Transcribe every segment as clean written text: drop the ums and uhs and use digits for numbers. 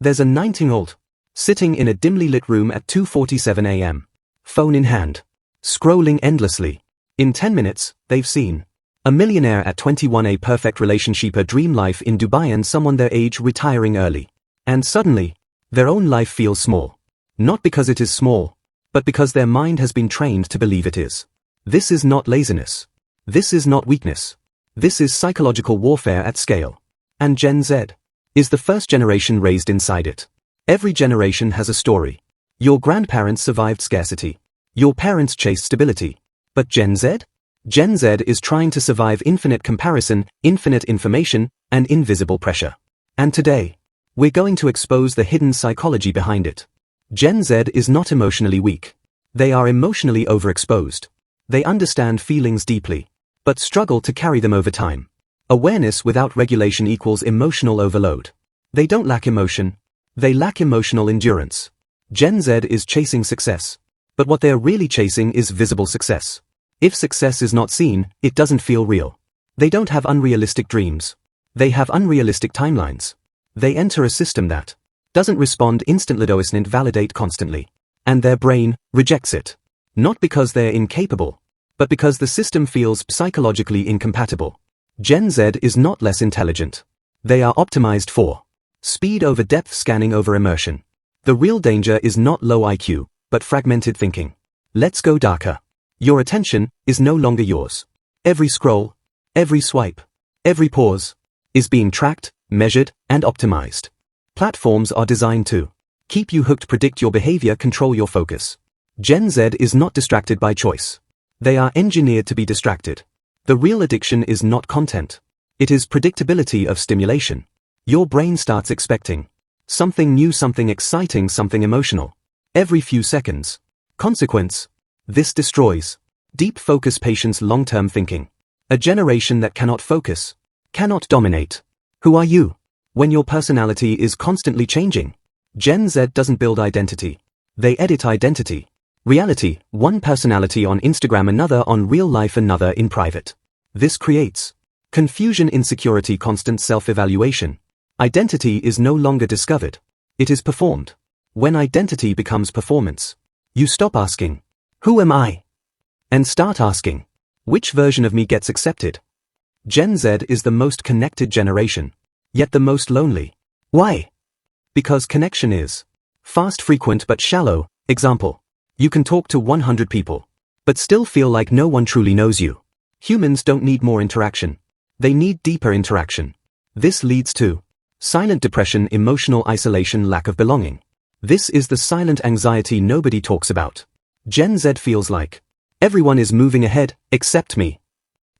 There's a 19-year-old sitting in a dimly lit room at 2:47 a.m. phone in hand, scrolling endlessly. In 10 minutes, they've seen a millionaire at 21, a perfect relationship, a dream life in Dubai, and someone their age retiring early. And suddenly, their own life feels small. Not because it is small, but because their mind has been trained to believe it is. This is not laziness. This is not weakness. This is psychological warfare at scale. And Gen Z is the first generation raised inside it. Every generation has a story. Your grandparents survived scarcity. Your parents chased stability. But Gen Z? Gen Z is trying to survive infinite comparison, infinite information, and invisible pressure. And today, we're going to expose the hidden psychology behind it. Gen Z is not emotionally weak. They are emotionally overexposed. They understand feelings deeply, but struggle to carry them over time. Awareness without regulation equals emotional overload. They don't lack emotion. They lack emotional endurance. Gen Z is chasing success, but what they're really chasing is visible success. If success is not seen, it doesn't feel real. They don't have unrealistic dreams. They have unrealistic timelines. They enter a system that doesn't respond instantly, doesn't validate constantly. And their brain rejects it. Not because they're incapable, but because the system feels psychologically incompatible. Gen Z is not less intelligent. They are optimized for speed over depth, scanning over immersion. The real danger is not low IQ, but fragmented thinking. Let's go darker. Your attention is no longer yours. Every scroll, every swipe, every pause is being tracked, measured, and optimized. Platforms are designed to keep you hooked, predict your behavior, control your focus. Gen Z is not distracted by choice. They are engineered to be distracted. The real addiction is not content. It is predictability of stimulation. Your brain starts expecting something new, something exciting, something emotional every few seconds. Consequence: this destroys deep focus, patience, long-term thinking. A generation that cannot focus, cannot dominate. Who are you when your personality is constantly changing? Gen Z doesn't build identity. They edit identity. Reality: one personality on Instagram, another on real life, another in private. This creates confusion, insecurity, constant self-evaluation. Identity is no longer discovered. It is performed. When identity becomes performance, you stop asking, "Who am I?" and start asking, "Which version of me gets accepted?" Gen Z is the most connected generation, yet the most lonely. Why? Because connection is fast, frequent, but shallow. Example: you can talk to 100 people, but still feel like no one truly knows you. Humans don't need more interaction. They need deeper interaction. This leads to silent depression, emotional isolation, lack of belonging. This is the silent anxiety nobody talks about. Gen Z feels like everyone is moving ahead, except me.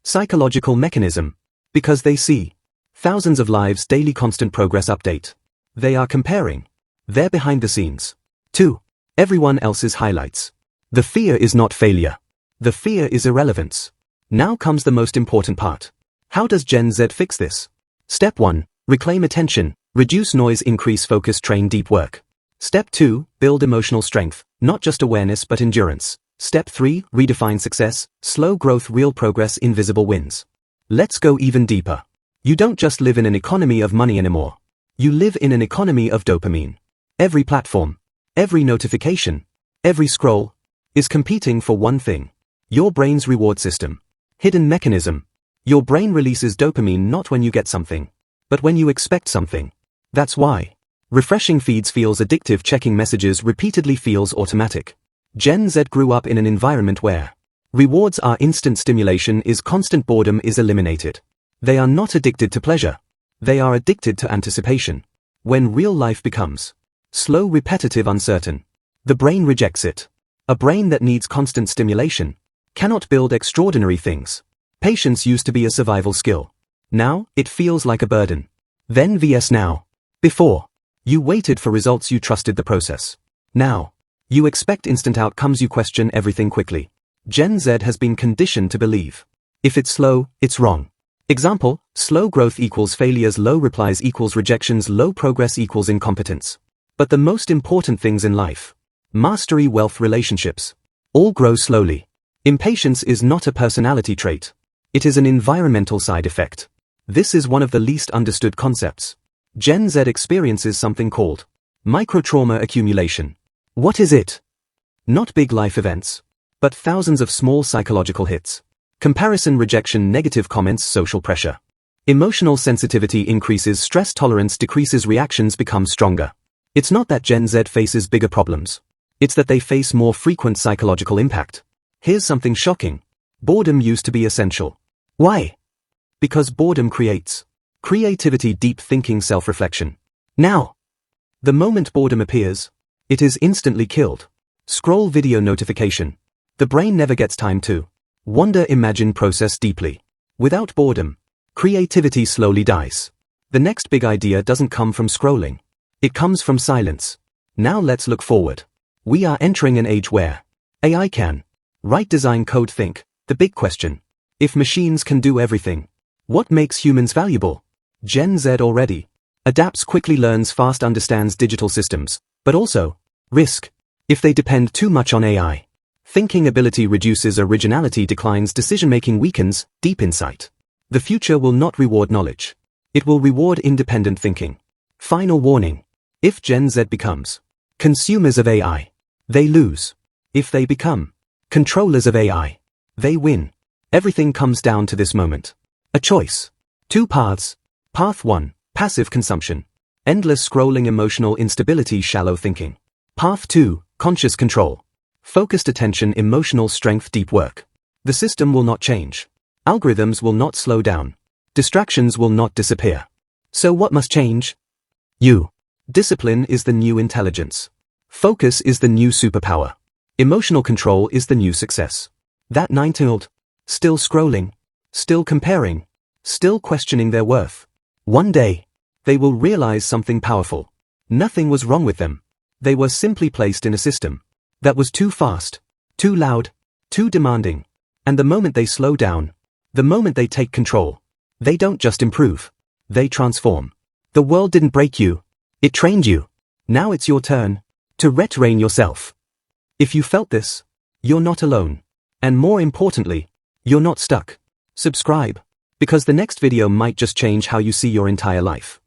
Psychological mechanism. Because they see thousands of lives daily, constant progress update. They are comparing their behind the scenes to everyone else's highlights. The fear is not failure. The fear is irrelevance. Now comes the most important part. How does Gen Z fix this? Step 1. Reclaim attention, reduce noise, increase focus, train deep work. Step 2. Build emotional strength, not just awareness but endurance. Step 3. Redefine success, slow growth, real progress, invisible wins. Let's go even deeper. You don't just live in an economy of money anymore. You live in an economy of dopamine. Every platform, every notification, every scroll is competing for one thing: your brain's reward system. Hidden mechanism. Your brain releases dopamine not when you get something, but when you expect something. That's why refreshing feeds feels addictive, checking messages repeatedly feels automatic. Gen Z grew up in an environment where rewards are instant, stimulation is constant, boredom is eliminated. They are not addicted to pleasure. They are addicted to anticipation. When real life becomes slow, repetitive, uncertain, the brain rejects it. A brain that needs constant stimulation cannot build extraordinary things. Patience used to be a survival skill. Now, it feels like a burden. Then vs now. Before, you waited for results, you trusted the process. Now, you expect instant outcomes, you question everything quickly. Gen Z has been conditioned to believe if it's slow, it's wrong. Example: slow growth equals failures, low replies equals rejections, low progress equals incompetence. But the most important things in life, mastery, wealth, relationships, all grow slowly. Impatience is not a personality trait. It is an environmental side effect. This is one of the least understood concepts. Gen Z experiences something called microtrauma accumulation. What is it? Not big life events, but thousands of small psychological hits. Comparison, rejection, negative comments, social pressure. Emotional sensitivity increases, stress tolerance decreases, reactions become stronger. It's not that Gen Z faces bigger problems. It's that they face more frequent psychological impact. Here's something shocking. Boredom used to be essential. Why? Because boredom creates creativity, deep thinking, self-reflection. Now, the moment boredom appears, it is instantly killed. Scroll, video, notification. The brain never gets time to wonder, imagine, process deeply. Without boredom, creativity slowly dies. The next big idea doesn't come from scrolling. It comes from silence. Now let's look forward. We are entering an age where AI can write, design, code, think. The big question: if machines can do everything, what makes humans valuable? Gen Z already adapts quickly, learns fast, understands digital systems, but also risk. If they depend too much on AI, thinking ability reduces, originality declines, decision-making weakens, deep insight. The future will not reward knowledge. It will reward independent thinking. Final warning: if Gen Z becomes consumers of AI, they lose. If they become controllers of AI, they win. Everything comes down to this moment. A choice. Two paths. Path 1, passive consumption. Endless scrolling, emotional instability, shallow thinking. Path 2, conscious control. Focused attention, emotional strength, deep work. The system will not change. Algorithms will not slow down. Distractions will not disappear. So what must change? You. Discipline is the new intelligence. Focus is the new superpower. Emotional control is the new success. That 9-year-old, still scrolling, still comparing, still questioning their worth. One day, they will realize something powerful. Nothing was wrong with them. They were simply placed in a system that was too fast, too loud, too demanding. And the moment they slow down, the moment they take control, they don't just improve, they transform. The world didn't break you, it trained you. Now it's your turn to retrain yourself. If you felt this, you're not alone. And more importantly, you're not stuck. Subscribe, because the next video might just change how you see your entire life.